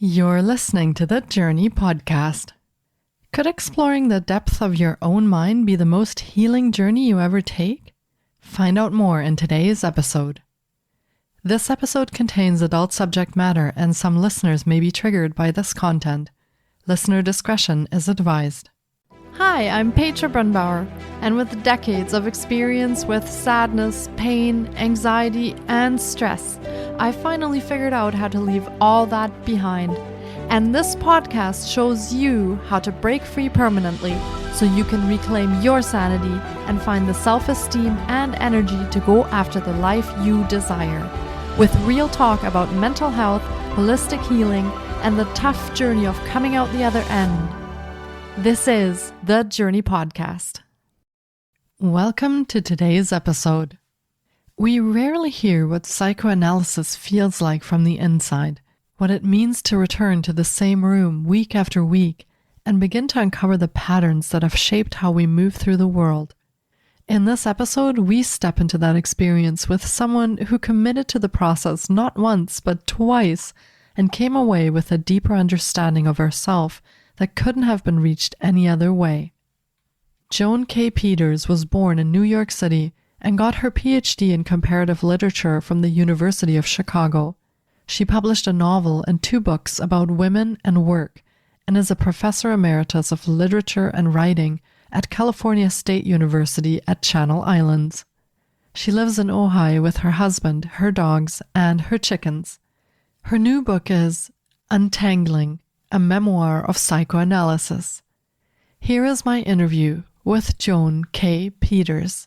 You're listening to the Jōrni Podcast. Could exploring the depth of your own mind be the most healing journey you ever take? Find out more in today's episode. This episode contains adult subject matter and some listeners may be triggered by this content. Listener discretion is advised. Hi, I'm Petra Brunbauer, and with decades of experience with sadness, pain, anxiety, and stress, I finally figured out how to leave all that behind. And this podcast shows you how to break free permanently so you can reclaim your sanity and find the self-esteem and energy to go after the life you desire. With real talk about mental health, holistic healing, and the tough journey of coming out the other end. This is the Jōrni Podcast. Welcome to today's episode. We rarely hear what psychoanalysis feels like from the inside, what it means to return to the same room week after week and begin to uncover the patterns that have shaped how we move through the world. In this episode, we step into that experience with someone who committed to the process not once but twice and came away with a deeper understanding of herself that couldn't have been reached any other way. Joan K. Peters was born in New York City and got her PhD in comparative literature from the University of Chicago. She published a novel and 2 books about women and work and is a professor emeritus of literature and writing at California State University at Channel Islands. She lives in Ojai with her husband, her dogs, and her chickens. Her new book is Untangling, a memoir of psychoanalysis. Here is my interview with Joan K. Peters.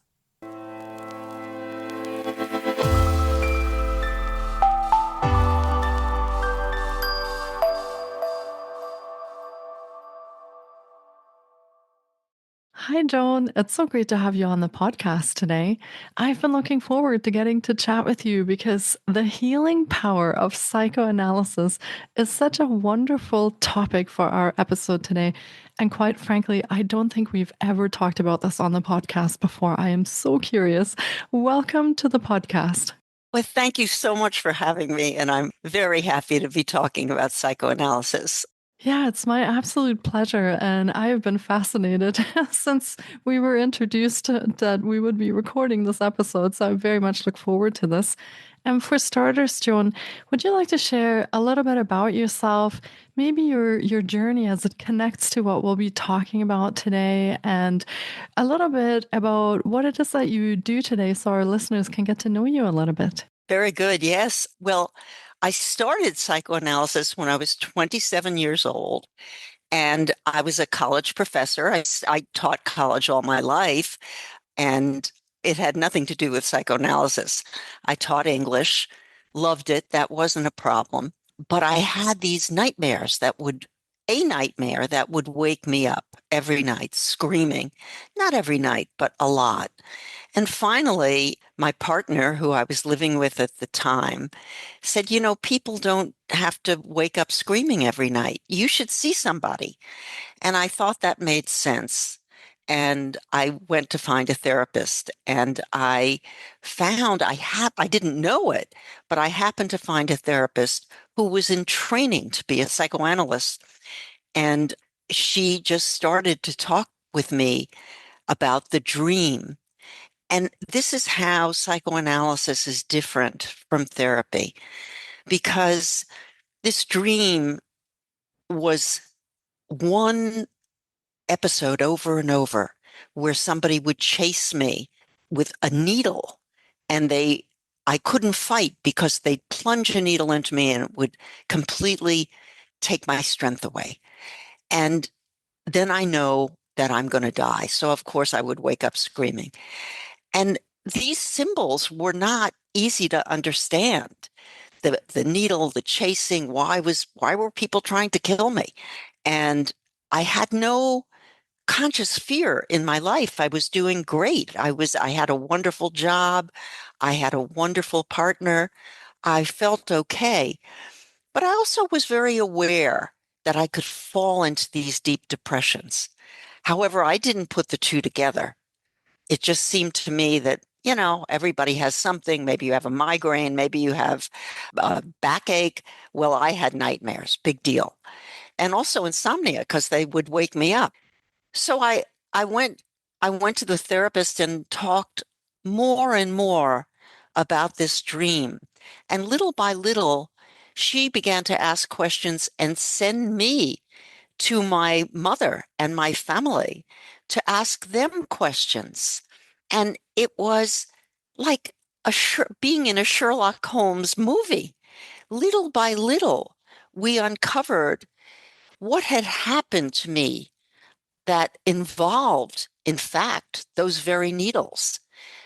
Hi, Joan. It's so great to have you on the podcast today. I've been looking forward to getting to chat with you because the healing power of psychoanalysis is such a wonderful topic for our episode today. And quite frankly, I don't think we've ever talked about this on the podcast before. I am so curious. Welcome to the podcast. Well, thank you so much for having me. And I'm very happy to be talking about psychoanalysis. Yeah, it's my absolute pleasure. And I have been fascinated since we were introduced that we would be recording this episode. So I very much look forward to this. And for starters, Joan, would you like to share a little bit about yourself, maybe your journey as it connects to what we'll be talking about today, and a little bit about what it is that you do today so our listeners can get to know you a little bit? Very good. Yes. Well, I started psychoanalysis when I was 27 years old, and I was a college professor. I taught college all my life, and it had nothing to do with psychoanalysis. I taught English, loved it. That wasn't a problem. But I had these nightmares a nightmare that would wake me up every night screaming. Not every night, but a lot. And finally, my partner, who I was living with at the time, said, people don't have to wake up screaming every night. You should see somebody. And I thought that made sense. And I went to find a therapist, and I found I didn't know it, but I happened to find a therapist who was in training to be a psychoanalyst. And she just started to talk with me about the dream. And this is how psychoanalysis is different from therapy, because this dream was one episode over and over where somebody would chase me with a needle, and I couldn't fight because they'd plunge a needle into me and it would completely take my strength away. And then I know that I'm going to die. So of course I would wake up screaming. And these symbols were not easy to understand. The needle, the chasing, why were people trying to kill me? And I had no conscious fear in my life. I was doing great. I had a wonderful job. I had a wonderful partner. I felt okay. But I also was very aware that I could fall into these deep depressions. However, I didn't put the two together. It just seemed to me that Everybody has something. Maybe you have a migraine, maybe you have a backache. Well, I had nightmares, big deal. And also insomnia because they would wake me up. So I went I went to the therapist and talked more and more about this dream. And little by little, she began to ask questions and send me to my mother and my family to ask them questions. And it was like being in a Sherlock Holmes movie. Little by little, we uncovered what had happened to me that involved, in fact, those very needles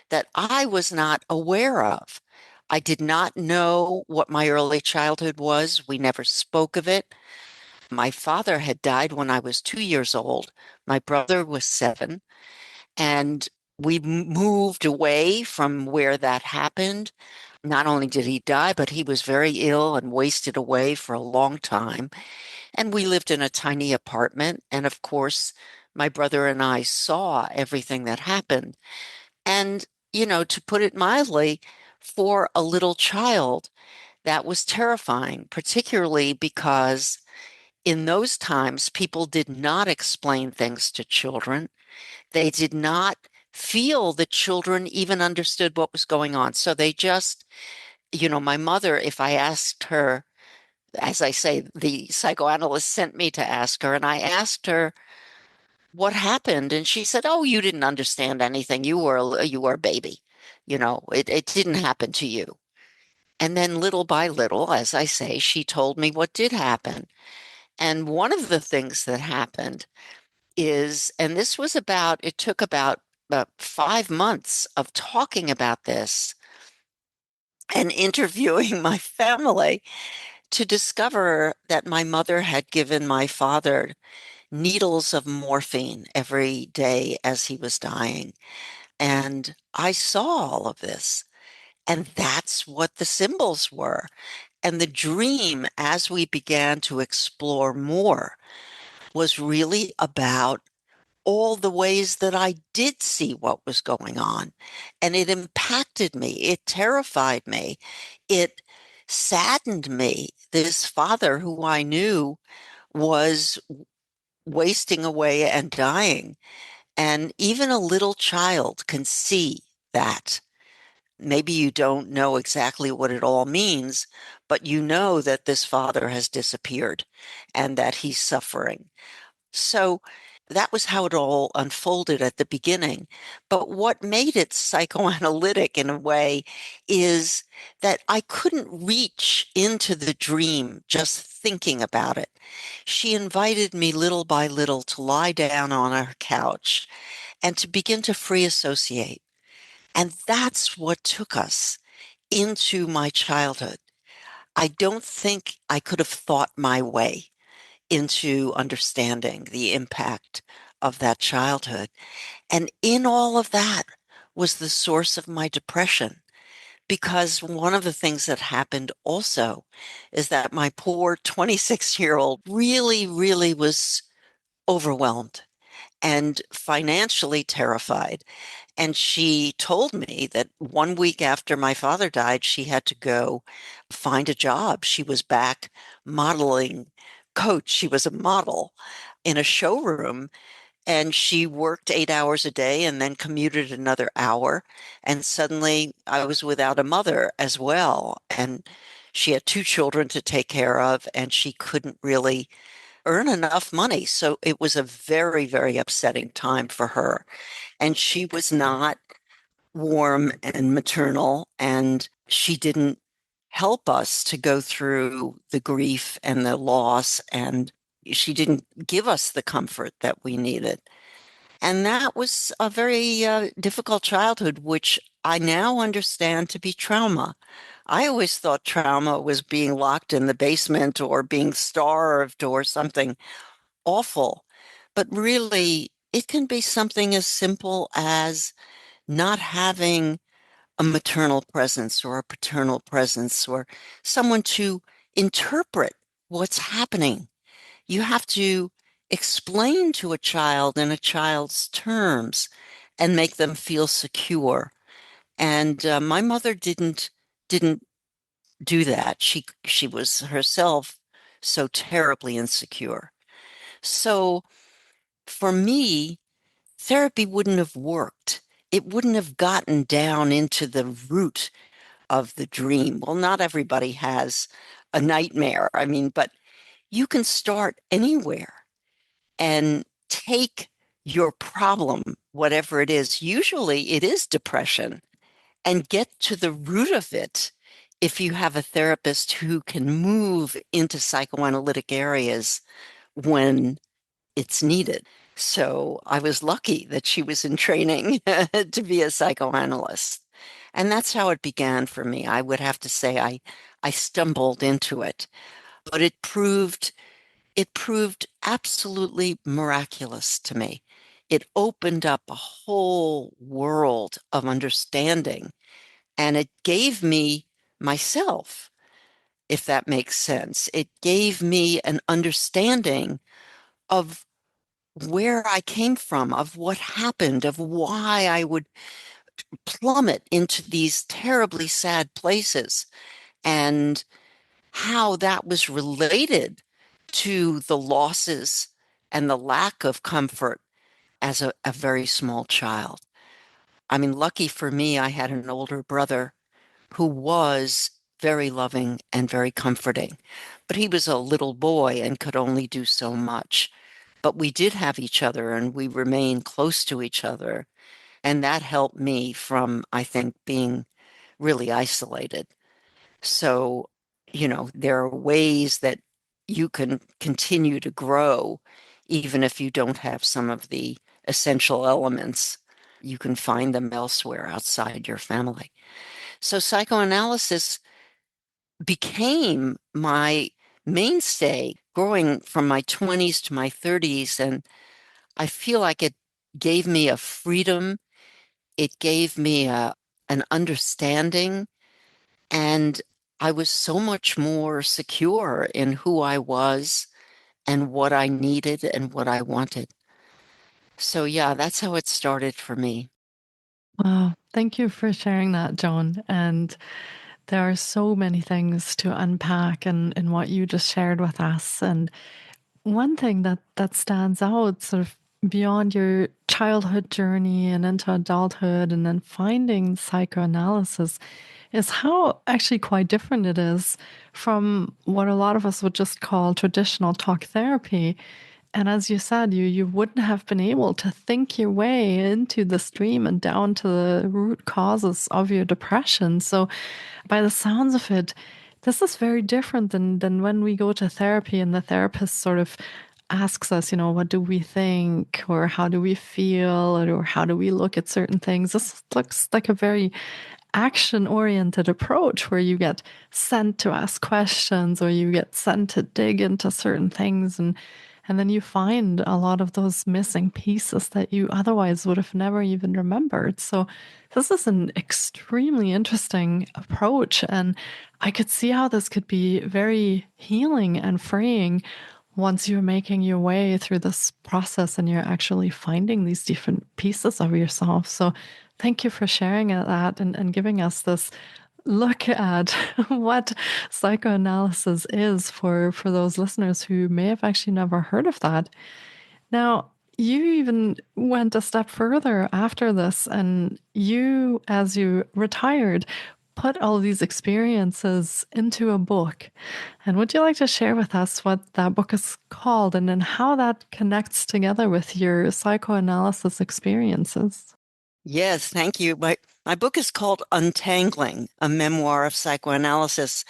that I was not aware of. I did not know what my early childhood was. We never spoke of it. My father had died when I was 2 years old. My brother was 7. And we moved away from where that happened. Not only did he die, but he was very ill and wasted away for a long time. And we lived in a tiny apartment. And of course, my brother and I saw everything that happened. And, to put it mildly, for a little child, that was terrifying, particularly because in those times, people did not explain things to children. They did not feel that children even understood what was going on. So they just, my mother, if I asked her, as I say, the psychoanalyst sent me to ask her, and I asked her what happened, and she said, "Oh, you didn't understand anything. You were a baby. It didn't happen to you." And then little by little, as I say, she told me what did happen. And one of the things that happened is, and this was it took about 5 months of talking about this and interviewing my family to discover that my mother had given my father needles of morphine every day as he was dying. And I saw all of this. And that's what the symbols were. And the dream, as we began to explore more, was really about all the ways that I did see what was going on. And it impacted me. It terrified me. It saddened me. This father who I knew was wasting away and dying. And even a little child can see that. Maybe you don't know exactly what it all means, but you know that this father has disappeared and that he's suffering. So that was how it all unfolded at the beginning. But what made it psychoanalytic in a way is that I couldn't reach into the dream just thinking about it. She invited me little by little to lie down on her couch and to begin to free associate. And that's what took us into my childhood. I don't think I could have thought my way into understanding the impact of that childhood. And in all of that was the source of my depression. Because one of the things that happened also is that my poor 26-year-old really, really was overwhelmed and financially terrified. And she told me that 1 week after my father died, she had to go find a job. She was back modeling coach. She was a model in a showroom, and she worked 8 hours a day and then commuted another hour. And suddenly I was without a mother as well. And she had 2 children to take care of, and she couldn't really earn enough money. So it was a very, very upsetting time for her. And she was not warm and maternal, and she didn't help us to go through the grief and the loss, and she didn't give us the comfort that we needed. And that was a very difficult childhood, which I now understand to be trauma. I always thought trauma was being locked in the basement or being starved or something awful. But really, it can be something as simple as not having a maternal presence or a paternal presence or someone to interpret what's happening. You have to explain to a child in a child's terms and make them feel secure. And my mother didn't do that. She was herself so terribly insecure. So for me, therapy wouldn't have worked. It wouldn't have gotten down into the root of the dream. Well, not everybody has a nightmare. I mean, but you can start anywhere and take your problem, whatever it is. Usually it is depression, and get to the root of it if you have a therapist who can move into psychoanalytic areas when it's needed. So I was lucky that she was in training to be a psychoanalyst. And that's how it began for me. I would have to say I stumbled into it, but it proved absolutely miraculous to me. It opened up a whole world of understanding, and it gave me myself, if that makes sense. It gave me an understanding of where I came from, of what happened, of why I would plummet into these terribly sad places, and how that was related to the losses and the lack of comfort as a very small child. I mean, lucky for me, I had an older brother who was very loving and very comforting, but he was a little boy and could only do so much. But we did have each other and we remained close to each other. And that helped me from, I think, being really isolated. So, there are ways that you can continue to grow, even if you don't have some of the essential elements. You can find them elsewhere outside your family. So, psychoanalysis became my mainstay growing from my 20s to my 30s. And I feel like it gave me a freedom, it gave me an understanding, and I was so much more secure in who I was and what I needed and what I wanted. So, yeah, that's how it started for me. Wow. Thank you for sharing that, Joan. And there are so many things to unpack in what you just shared with us. And one thing that stands out sort of beyond your childhood journey and into adulthood and then finding psychoanalysis is how actually quite different it is from what a lot of us would just call traditional talk therapy. And as you said, you wouldn't have been able to think your way into the stream and down to the root causes of your depression. So by the sounds of it, this is very different than when we go to therapy and the therapist sort of asks us, what do we think or how do we feel or how do we look at certain things. This looks like a very action oriented approach where you get sent to ask questions or you get sent to dig into certain things and then you find a lot of those missing pieces that you otherwise would have never even remembered. So this is an extremely interesting approach, and I could see how this could be very healing and freeing once you're making your way through this process and you're actually finding these different pieces of yourself. So thank you for sharing that and giving us this look at what psychoanalysis is for those listeners who may have actually never heard of that. Now, you even went a step further after this, and you, as you retired, put all these experiences into a book. And would you like to share with us what that book is called and then how that connects together with your psychoanalysis experiences? Yes, thank you. My book is called Untangling, a memoir of psychoanalysis.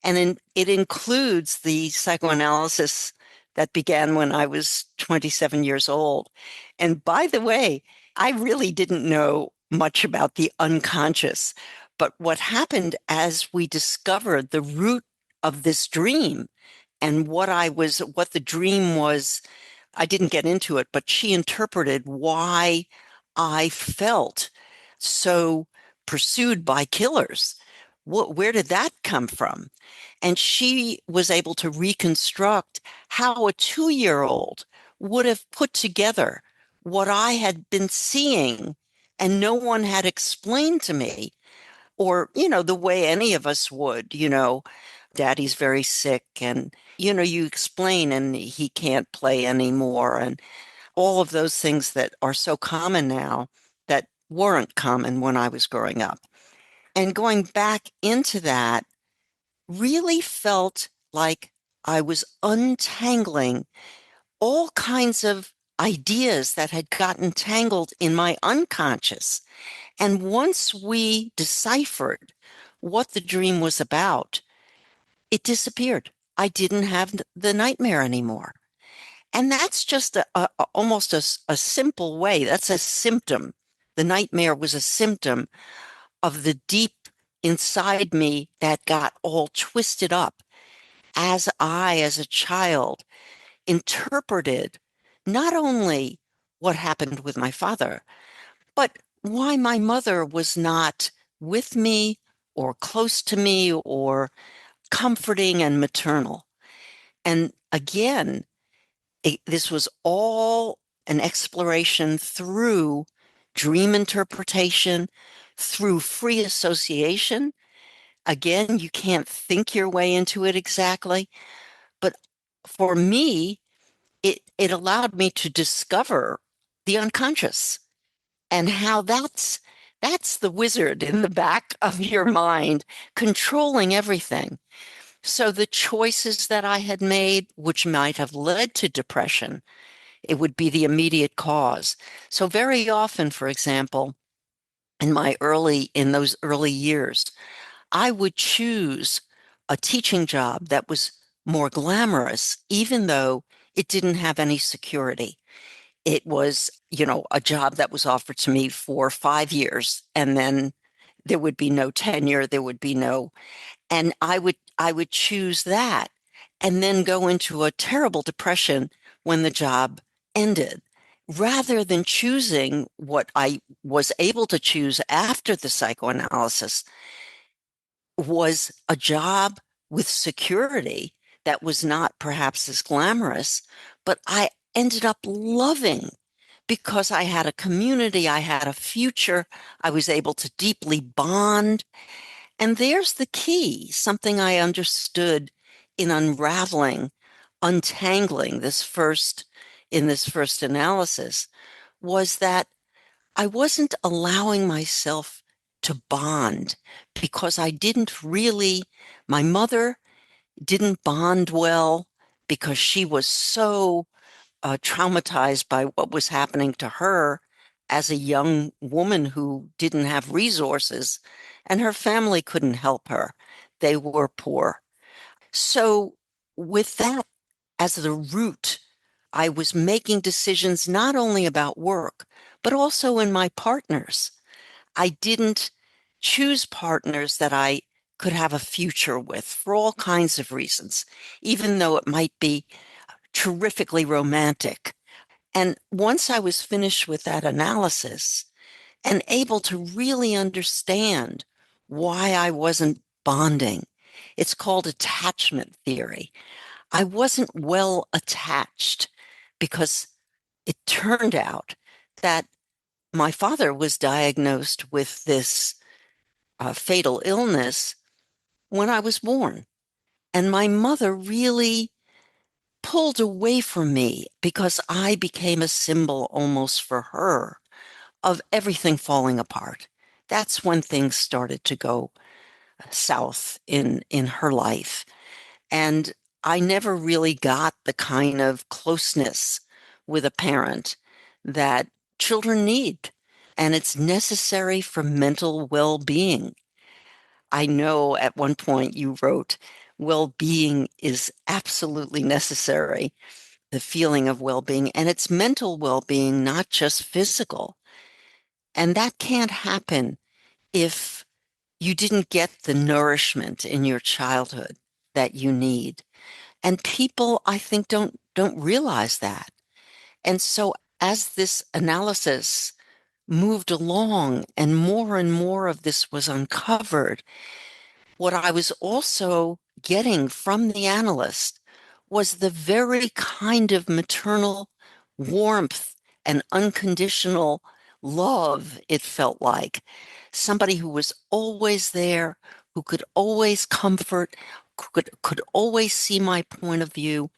It includes the psychoanalysis that began when I was 27 years old. And by the way, I really didn't know much about the unconscious. But what happened as we discovered the root of this dream and what the dream was, I didn't get into it, but she interpreted why I felt so pursued by killers. Where did that come from? And she was able to reconstruct how a 2-year-old would have put together what I had been seeing And no one had explained to me, or, the way any of us would, daddy's very sick and, you explain and he can't play anymore. And all of those things that are so common now that weren't common when I was growing up. And going back into that really felt like I was untangling all kinds of ideas that had gotten tangled in my unconscious. And once we deciphered what the dream was about, it disappeared. I didn't have the nightmare anymore. And that's just almost a simple way. That's a symptom. The nightmare was a symptom of the deep inside me that got all twisted up as I, as a child, interpreted not only what happened with my father, but why my mother was not with me or close to me or comforting and maternal. And again, this was all an exploration through dream interpretation, through free association. Again, you can't think your way into it exactly. But for me, it allowed me to discover the unconscious and how that's the wizard in the back of your mind controlling everything. So the choices that I had made, which might have led to depression, it would be the immediate cause. So very often, for example, in those early years, I would choose a teaching job that was more glamorous, even though it didn't have any security. It was, a job that was offered to me for 5 years, and then there would be no tenure, there would be no, and I would choose that and then go into a terrible depression when the job ended, rather than choosing what I was able to choose after the psychoanalysis was a job with security that was not perhaps as glamorous, but I ended up loving because I had a community, I had a future, I was able to deeply bond. And there's the key, something I understood in unraveling, untangling in this first analysis, was that I wasn't allowing myself to bond because my mother didn't bond well because she was so traumatized by what was happening to her as a young woman who didn't have resources, and her family couldn't help her. They were poor. So, with that as the root, I was making decisions not only about work, but also in my partners. I didn't choose partners that I could have a future with for all kinds of reasons, even though it might be terrifically romantic. And once I was finished with that analysis and able to really understand why I wasn't bonding, it's called attachment theory. I wasn't well attached because it turned out that my father was diagnosed with this fatal illness when I was born. And my mother really pulled away from me because I became a symbol almost for her of everything falling apart. That's when things started to go south in her life. And I never really got the kind of closeness with a parent that children need. And it's necessary for mental well-being. I know at one point you wrote, well-being is absolutely necessary, the feeling of well-being, and it's mental well-being, not just physical. And that can't happen if you didn't get the nourishment in your childhood that you need. And people, I think, don't realize that. And so as this analysis moved along and more of this was uncovered, what I was also getting from the analyst was the very kind of maternal warmth and unconditional love, it felt like. Somebody who was always there, who could always comfort, could always see my point of view,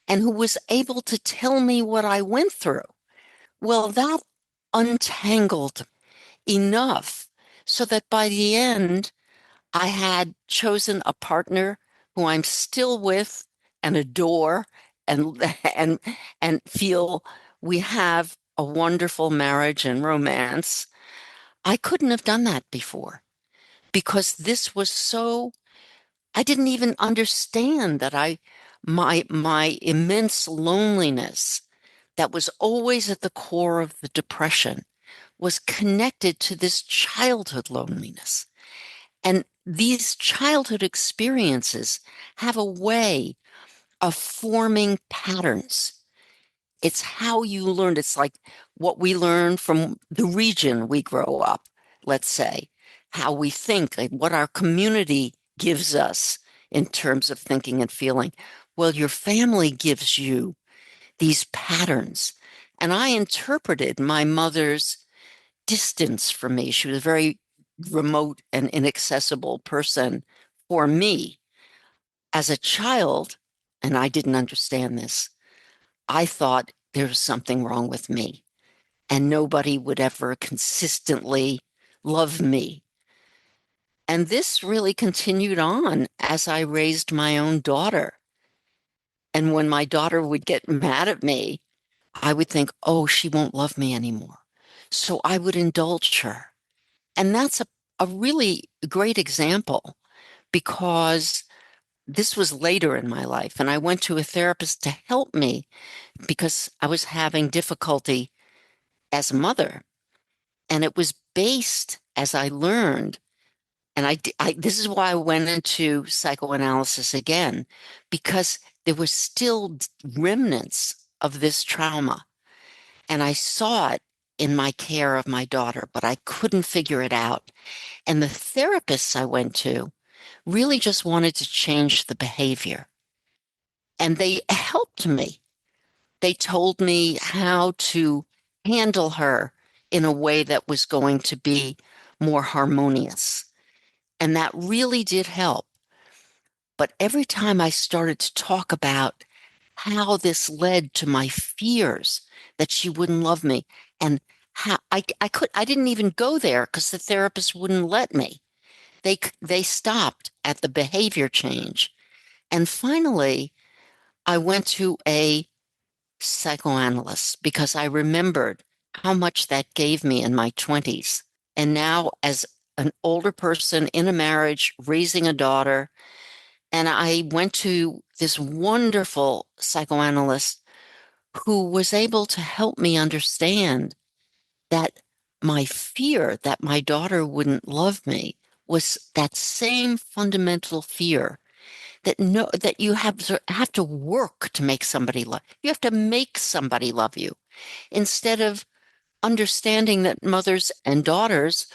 and who was able to tell me what I went through. Well, that untangled enough so that by the end, I had chosen a partner who I'm still with and adore and and and feel we have a wonderful marriage and romance. I couldn't have done that before because this was so I didn't even understand that my immense loneliness that was always at the core of the depression was connected to this childhood loneliness. And these childhood experiences have a way of forming patterns. It's how you learned. It's like what we learn from the region we grow up, let's say, how we think, like what our community gives us in terms of thinking and feeling. Well, your family gives you these patterns. And I interpreted my mother's distance from me. She was a very remote and inaccessible person for me. As a child, and I didn't understand this, I thought there was something wrong with me and nobody would ever consistently love me. And this really continued on as I raised my own daughter. And when my daughter would get mad at me, I would think, oh, she won't love me anymore. So I would indulge her. And that's a really great example because this was later in my life. And I went to a therapist to help me because I was having difficulty as a mother. And it was based, as I learned, and this is why I went into psychoanalysis again, because there were still remnants of this trauma. And I saw it in my care of my daughter, but I couldn't figure it out. And the therapists I went to really just wanted to change the behavior. And they helped me. They told me how to handle her in a way that was going to be more harmonious. And that really did help. But every time I started to talk about how this led to my fears that she wouldn't love me and how I didn't even go there because the therapist wouldn't let me. They stopped at the behavior change. And finally, I went to a psychoanalyst because I remembered how much that gave me in my 20s. And now, as an older person in a marriage, raising a daughter, and I went to this wonderful psychoanalyst who was able to help me understand that my fear that my daughter wouldn't love me was that same fundamental fear that you have to work to make somebody love. You have to make somebody love you instead of understanding that mothers and daughters,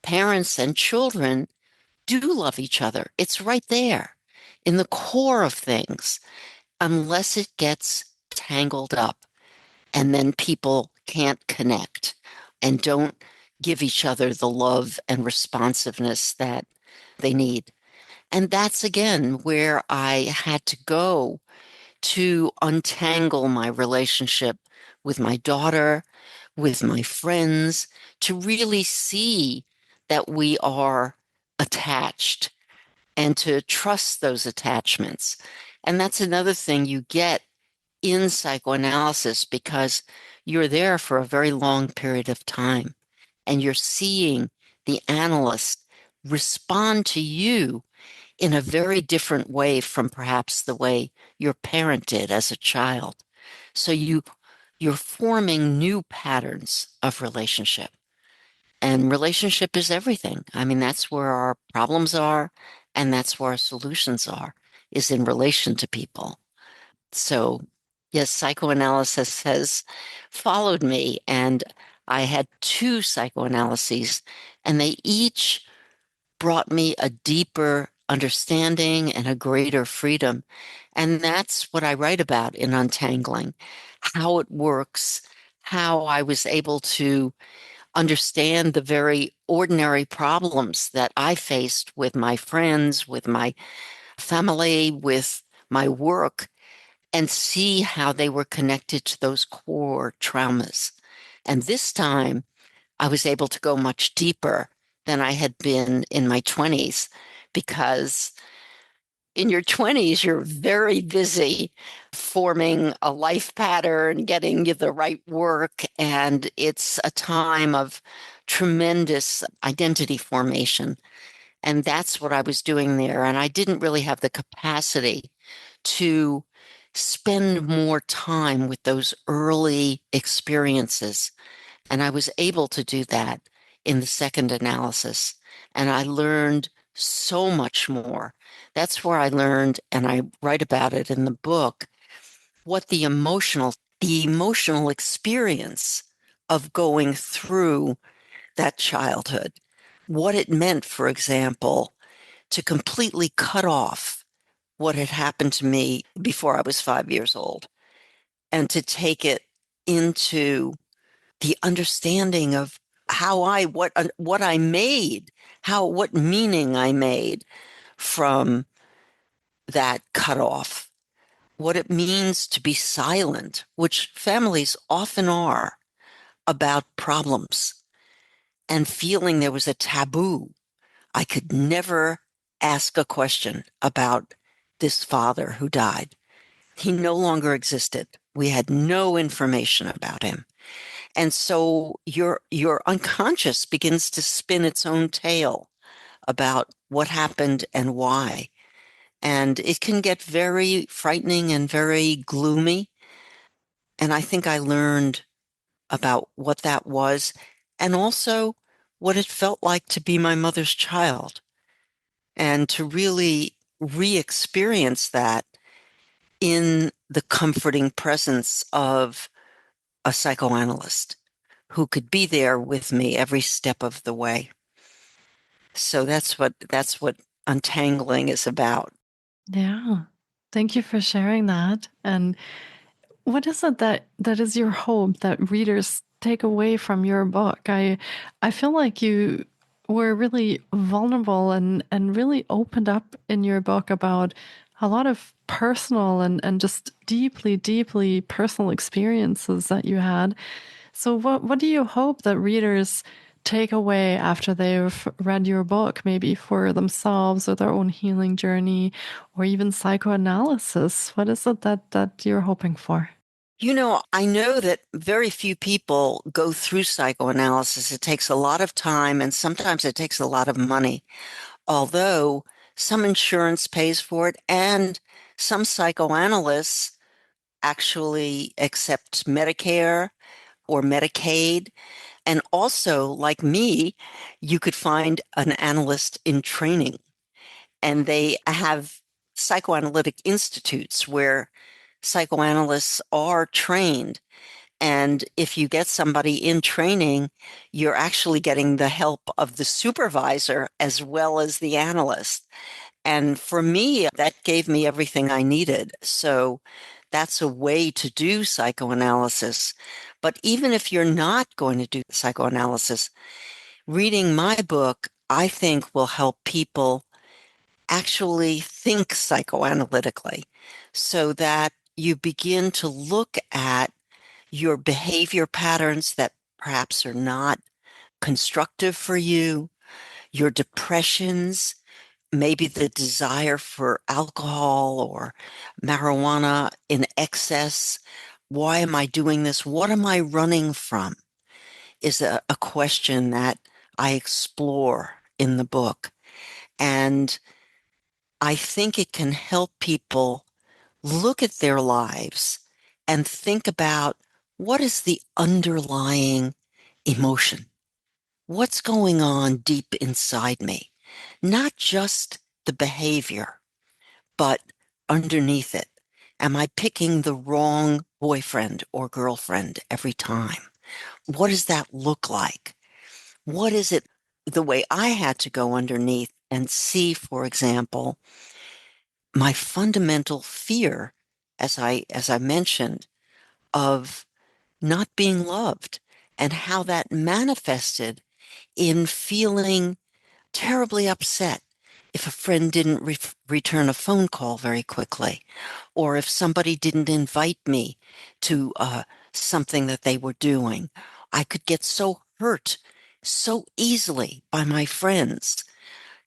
parents and children do love each other. It's right there in the core of things, unless it gets tangled up and then people can't connect and don't give each other the love and responsiveness that they need. And that's again where I had to go to untangle my relationship with my daughter, with my friends, to really see that we are attached and to trust those attachments. And that's another thing you get in psychoanalysis because you're there for a very long period of time and you're seeing the analyst respond to you in a very different way from perhaps the way your parent did as a child. So you're forming new patterns of relationship. And relationship is everything. I mean, that's where our problems are, and that's where our solutions are, is in relation to people. So, yes, psychoanalysis has followed me, and I had two psychoanalyses, and they each brought me a deeper understanding and a greater freedom. And that's what I write about in Untangling, how it works, how I was able to understand the very ordinary problems that I faced with my friends, with my family, with my work, and see how they were connected to those core traumas. And this time, I was able to go much deeper than I had been in my 20s, because in your 20s, you're very busy forming a life pattern, getting you the right work, and it's a time of tremendous identity formation. And that's what I was doing there. And I didn't really have the capacity to spend more time with those early experiences. And I was able to do that in the second analysis. And I learned so much more. That's where I learned, and I write about it in the book, what the emotional experience of going through that childhood, what it meant, for example, to completely cut off what had happened to me before I was 5 years old, and to take it into the understanding of what I made, what meaning I made from that cutoff, what it means to be silent, which families often are, about problems, and feeling there was a taboo. I could never ask a question about this father who died. He no longer existed. We had no information about him. And so your unconscious begins to spin its own tale about what happened and why. And it can get very frightening and very gloomy. And I think I learned about what that was, and also what it felt like to be my mother's child, and to really re-experience that in the comforting presence of a psychoanalyst who could be there with me every step of the way. So that's what untangling is about. Yeah. Thank you for sharing that. And what is it that is your hope that readers take away from your book? I feel like you were really vulnerable and really opened up in your book about a lot of personal and just deeply, deeply personal experiences that you had. So what do you hope that readers take away after they've read your book, maybe for themselves or their own healing journey or even psychoanalysis? What is it that you're hoping for? I know that very few people go through psychoanalysis. It takes a lot of time, and sometimes it takes a lot of money, although some insurance pays for it, and some psychoanalysts actually accept Medicare or Medicaid. And also, like me, you could find an analyst in training, and they have psychoanalytic institutes where psychoanalysts are trained. And if you get somebody in training, you're actually getting the help of the supervisor as well as the analyst. And for me, that gave me everything I needed. So that's a way to do psychoanalysis. But even if you're not going to do psychoanalysis, reading my book, I think, will help people actually think psychoanalytically, so that you begin to look at your behavior patterns that perhaps are not constructive for you, your depressions, maybe the desire for alcohol or marijuana in excess. Why am I doing this? What am I running from? Is a question that I explore in the book. And I think it can help people look at their lives and think about, what is the underlying emotion? What's going on deep inside me? Not just the behavior, but underneath it. Am I picking the wrong boyfriend or girlfriend every time? What does that look like? What is it? The way I had to go underneath and see, for example, my fundamental fear, as I mentioned, of not being loved and how that manifested in feeling terribly upset if a friend didn't return a phone call very quickly, or if somebody didn't invite me to something that they were doing. I could get so hurt so easily by my friends.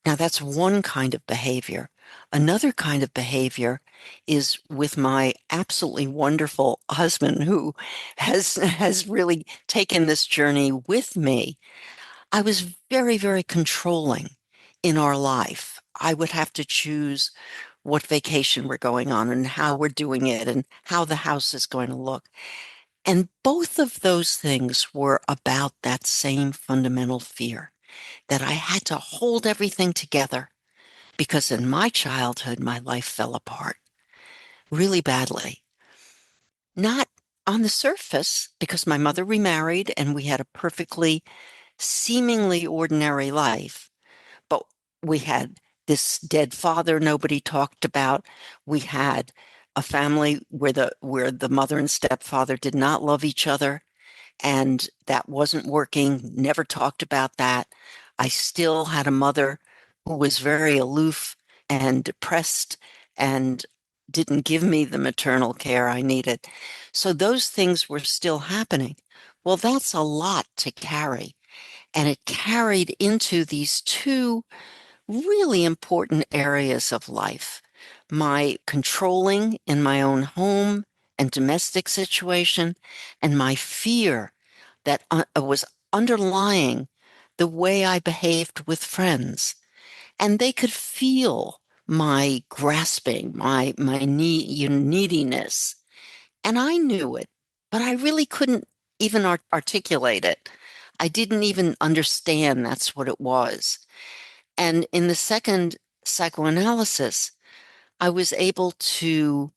Now, that's one kind of behavior. Another kind of behavior is with my absolutely wonderful husband who has really taken this journey with me. I was very, very controlling in our life. I would have to choose what vacation we're going on and how we're doing it and how the house is going to look. And both of those things were about that same fundamental fear that I had to hold everything together because in my childhood, my life fell apart really badly. Not on the surface, because my mother remarried and we had a perfectly, seemingly ordinary life, but we had this dead father nobody talked about. We had a family where the mother and stepfather did not love each other, and that wasn't working. Never talked about that. I still had a mother who was very aloof and depressed and didn't give me the maternal care I needed. So those things were still happening. Well, that's a lot to carry. And it carried into these two really important areas of life. My controlling in my own home and domestic situation, and my fear that was underlying the way I behaved with friends. And they could feel my grasping, my neediness. And I knew it, but I really couldn't even articulate it. I didn't even understand that's what it was. And in the second psychoanalysis, I was able to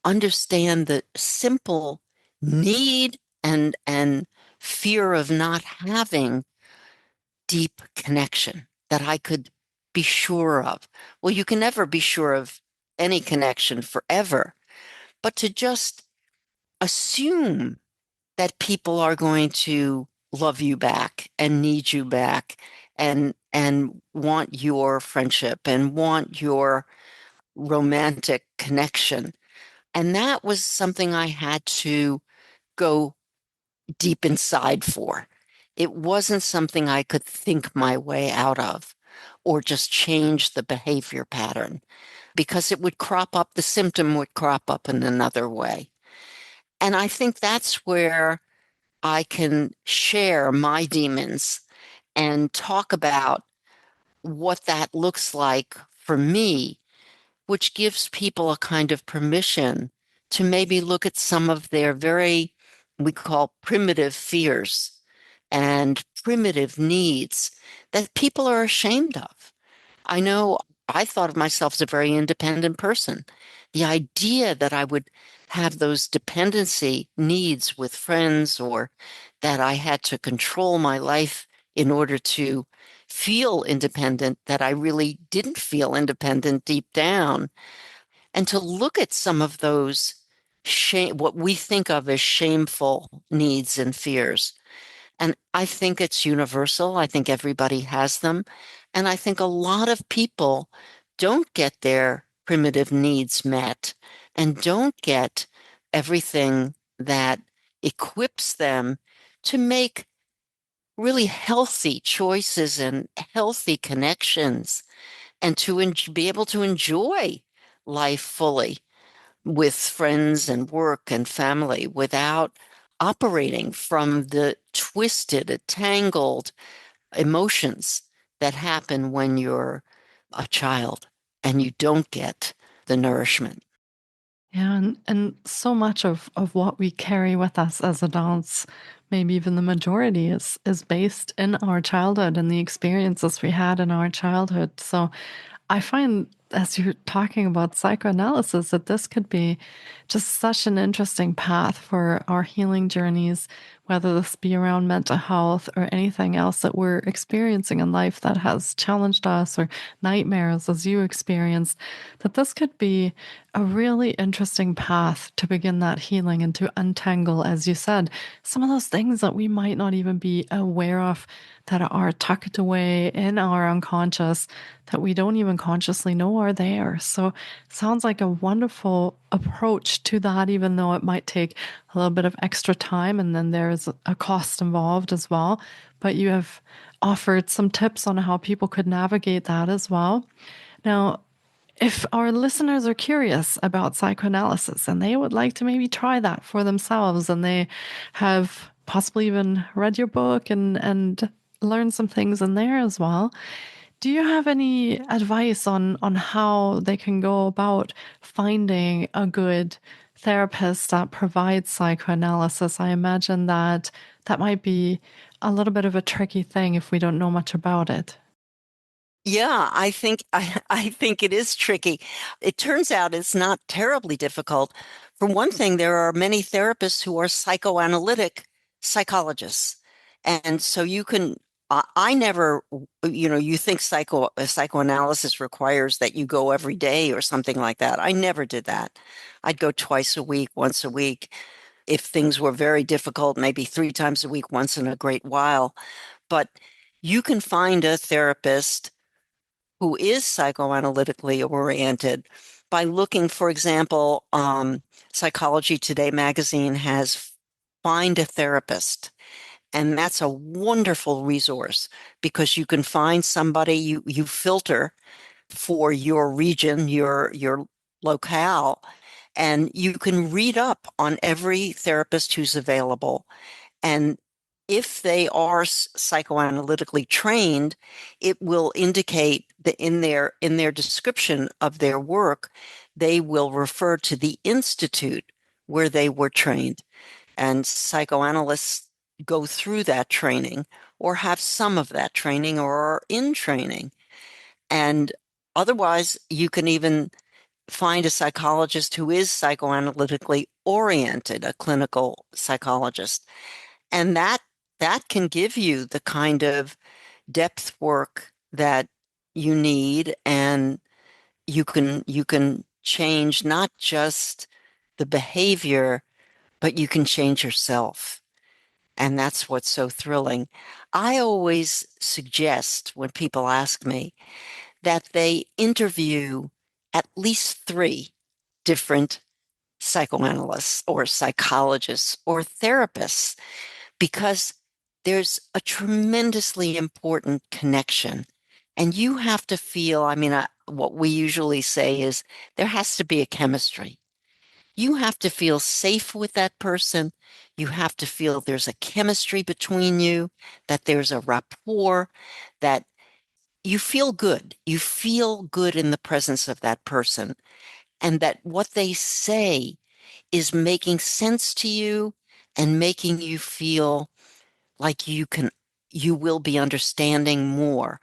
understand the simple need and fear of not having deep connection that I could be sure of. Well, you can never be sure of any connection forever, but to just assume that people are going to love you back and need you back and want your friendship and want your romantic connection. And that was something I had to go deep inside for. It wasn't something I could think my way out of or just change the behavior pattern because it would crop up, the symptom would crop up in another way. And I think that's where I can share my demons and talk about what that looks like for me, which gives people a kind of permission to maybe look at some of their very, we call primitive fears and primitive needs that people are ashamed of. I know I thought of myself as a very independent person. The idea that I would have those dependency needs with friends or that I had to control my life in order to feel independent, that I really didn't feel independent deep down, and to look at some of those what we think of as shameful needs and fears. And I think it's universal. I think everybody has them. And I think a lot of people don't get their primitive needs met and don't get everything that equips them to make really healthy choices and healthy connections and to be able to enjoy life fully with friends and work and family without operating from the twisted, tangled emotions that happen when you're a child and you don't get the nourishment. Yeah, and so much of what we carry with us as adults, maybe even the majority, is based in our childhood and the experiences we had in our childhood. So I find as you're talking about psychoanalysis that this could be just such an interesting path for our healing journeys whether this be around mental health or anything else that we're experiencing in life that has challenged us, or nightmares as you experienced, that this could be a really interesting path to begin that healing and to untangle, as you said, some of those things that we might not even be aware of that are tucked away in our unconscious that we don't even consciously know are there. So sounds like a wonderful approach to that, even though it might take a little bit of extra time and then there's a cost involved as well. But you have offered some tips on how people could navigate that as well. Now, if our listeners are curious about psychoanalysis and they would like to maybe try that for themselves, and they have possibly even read your book and learned some things in there as well, do you have any advice on how they can go about finding a good therapist that provides psychoanalysis? I imagine that that might be a little bit of a tricky thing if we don't know much about it. Yeah, I think it is tricky. It turns out it's not terribly difficult. For one thing, there are many therapists who are psychoanalytic psychologists. And so you can I never, you think psychoanalysis requires that you go every day or something like that. I never did that. I'd go twice a week, once a week. If things were very difficult, maybe 3 times a week, once in a great while. But you can find a therapist who is psychoanalytically oriented by looking, for example, Psychology Today magazine has Find a Therapist. And that's a wonderful resource because you can find somebody, you filter for your region, your locale, and you can read up on every therapist who's available. And if they are psychoanalytically trained, it will indicate that in their description of their work, they will refer to the institute where they were trained. And psychoanalysts go through that training or have some of that training or are in training. And otherwise, you can even find a psychologist who is psychoanalytically oriented, a clinical psychologist. And that can give you the kind of depth work that you need, and you can change not just the behavior, but you can change yourself. And that's what's so thrilling. I always suggest when people ask me that they interview at least 3 different psychoanalysts or psychologists or therapists, because there's a tremendously important connection. And you have to feel, what we usually say is there has to be a chemistry. You have to feel safe with that person. You have to feel there's a chemistry between you, that there's a rapport, that you feel good. You feel good in the presence of that person, and that what they say is making sense to you and making you feel like you will be understanding more.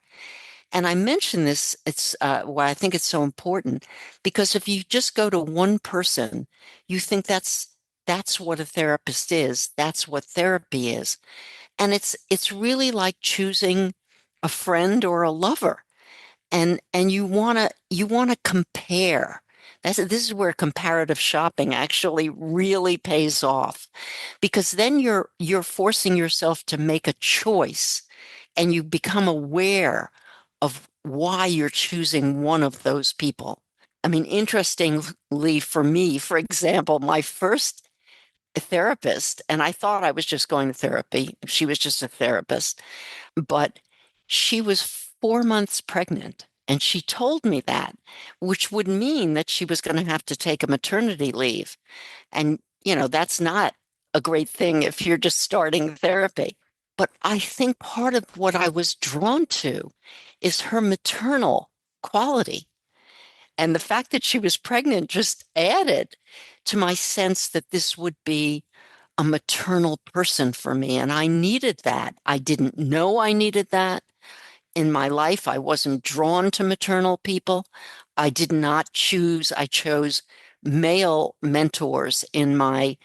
And I mention this, it's why I think it's so important, because if you just go to one person, you think that's what a therapist is, that's what therapy is. And it's really like choosing a friend or a lover. And you want to compare. This is where comparative shopping actually really pays off, because then you're forcing yourself to make a choice, and you become aware of why you're choosing one of those people. Interestingly for me, for example, my first therapist, and I thought I was just going to therapy. She was just a therapist, but she was 4 months pregnant. And she told me that, which would mean that she was going to have to take a maternity leave. And, that's not a great thing if you're just starting therapy. But I think part of what I was drawn to is her maternal quality. And the fact that she was pregnant just added to my sense that this would be a maternal person for me. And I needed that. I didn't know I needed that in my life. I wasn't drawn to maternal people. I did not choose. I chose male mentors in my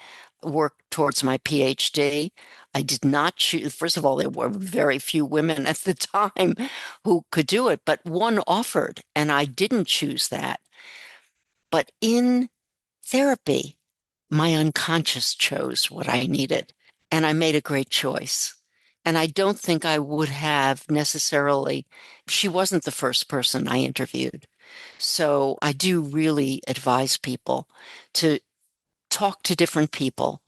work towards my PhD. I did not choose. First of all, there were very few women at the time who could do it, but one offered, and I didn't choose that. But in therapy, my unconscious chose what I needed, and I made a great choice. And I don't think I would have necessarily, she wasn't the first person I interviewed. So I do really advise people to talk to different people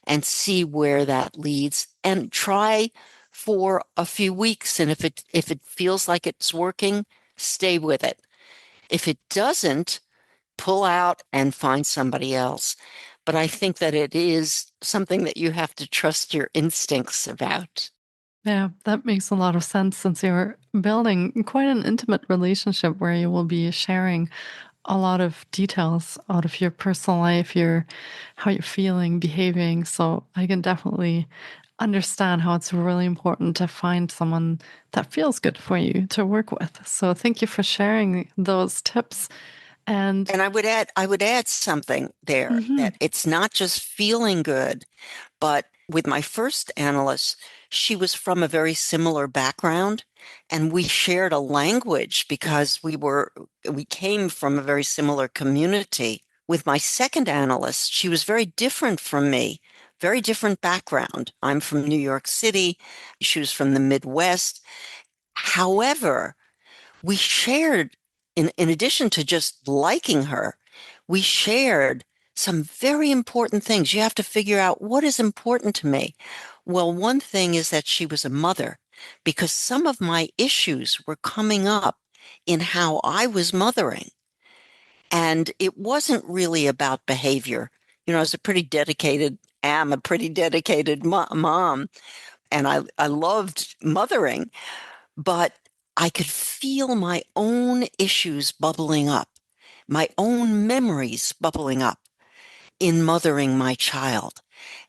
and see where that leads and try for a few weeks. And if it feels like it's working, stay with it. If it doesn't, pull out and find somebody else. But I think that it is something that you have to trust your instincts about. Yeah, that makes a lot of sense since you're building quite an intimate relationship where you will be sharing a lot of details out of your personal life, your how you're feeling, behaving. So I can definitely understand how it's really important to find someone that feels good for you to work with. So thank you for sharing those tips. And And I would add something there mhm, that it's not just feeling good, but with my first analyst, she was from a very similar background, and we shared a language because we came from a very similar community. With my second analyst, she was very different from me, very different background. I'm from New York City. She was from the Midwest. However, we shared, in addition to just liking her, we shared some very important things. You have to figure out what is important to me. Well, one thing is that she was a mother because some of my issues were coming up in how I was mothering. And it wasn't really about behavior. I was am a pretty dedicated mom, and I loved mothering, but I could feel my own issues bubbling up, my own memories bubbling up in mothering my child.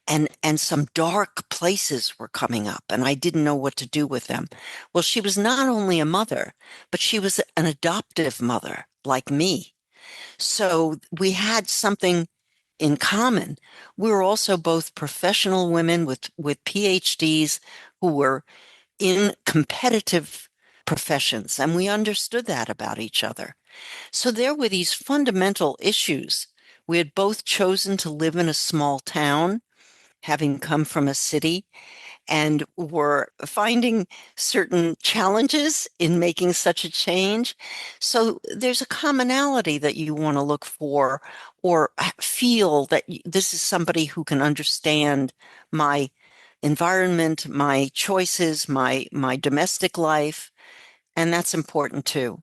And some dark places were coming up, and I didn't know what to do with them. Well, she was not only a mother, but she was an adoptive mother like me. So we had something in common. We were also both professional women with PhDs who were in competitive professions, and we understood that about each other. So there were these fundamental issues. We had both chosen to live in a small town, having come from a city, and were finding certain challenges in making such a change. So there's a commonality that you want to look for or feel that this is somebody who can understand my environment, my choices, my domestic life, and that's important too.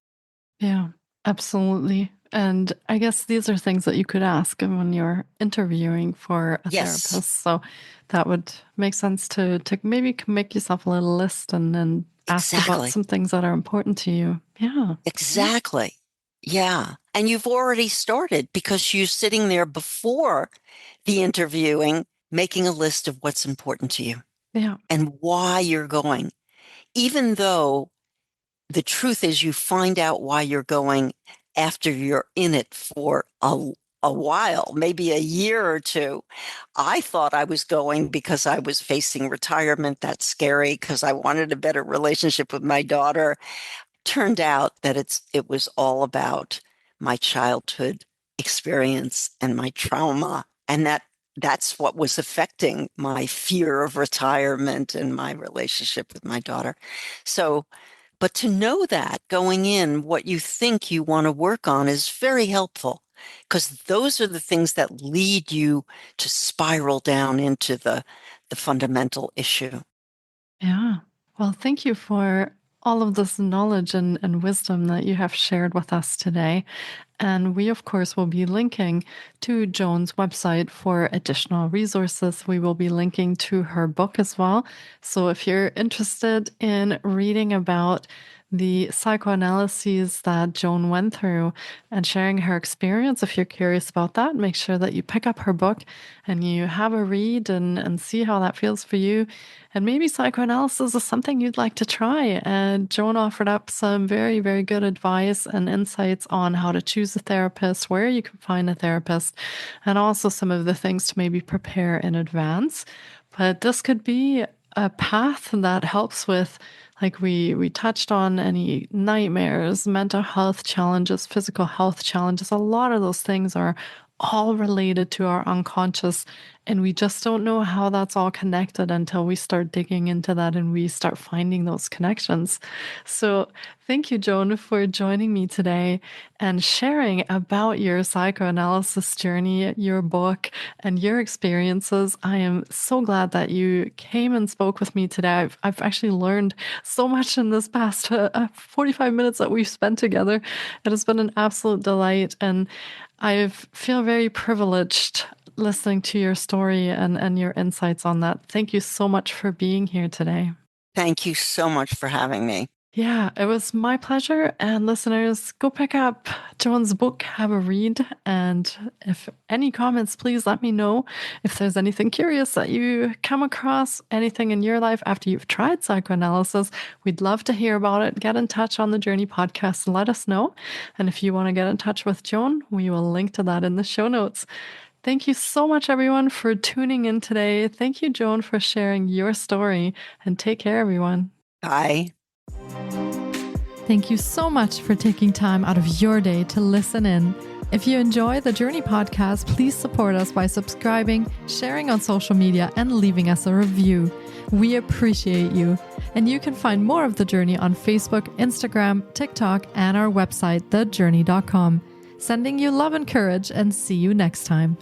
yeah, absolutely. And I guess these are things that you could ask when you're interviewing for a Yes, therapist. So that would make sense to maybe make yourself a little list and then ask about exactly. some things that are important to you. Yeah. Great. Exactly. Yeah. And you've already started because you're sitting there before the interviewing, making a list of what's important to you Yeah. and why you're going. Even though the truth is you find out why you're going after you're in it for a while, maybe a year or two. I thought I was going because I was facing retirement. That's scary because I wanted a better relationship with my daughter. Turned out that it was all about my childhood experience and my trauma, and that's what was affecting my fear of retirement and my relationship with my daughter. So, but to know that going in, what you think you want to work on is very helpful because those are the things that lead you to spiral down into the fundamental issue. Yeah. Well, thank you for all of this knowledge and wisdom that you have shared with us today. And we, of course, will be linking to Joan's website for additional resources. We will be linking to her book as well. So if you're interested in reading about the psychoanalyses that Joan went through and sharing her experience. If you're curious about that, make sure that you pick up her book and you have a read and see how that feels for you. And maybe psychoanalysis is something you'd like to try. And Joan offered up some very, very good advice and insights on how to choose a therapist, where you can find a therapist, and also some of the things to maybe prepare in advance. But this could be a path that helps with, like we touched on, any nightmares, mental health challenges, physical health challenges. A lot of those things are all related to our unconscious, and we just don't know how that's all connected until we start digging into that and we start finding those connections. So thank you, Joan, for joining me today and sharing about your psychoanalysis journey, your book, and your experiences. I am so glad that you came and spoke with me today. I've actually learned so much in this past 45 minutes that we've spent together. It has been an absolute delight, and I feel very privileged listening to your story and your insights on that. Thank you so much for being here today. Thank you so much for having me. Yeah, it was my pleasure. And listeners, go pick up Joan's book, have a read. And if any comments, please let me know. If there's anything curious that you come across, anything in your life after you've tried psychoanalysis, we'd love to hear about it. Get in touch on the Jōrni Podcast and let us know. And if you want to get in touch with Joan, we will link to that in the show notes. Thank you so much, everyone, for tuning in today. Thank you, Joan, for sharing your story. And take care, everyone. Bye. Thank you so much for taking time out of your day to listen in. If you enjoy the Jōrni Podcast, please support us by subscribing, sharing on social media, and leaving us a review. We appreciate you. And you can find more of The Jōrni on Facebook, Instagram, TikTok, and our website, thejorni.com. Sending you love and courage, and see you next time.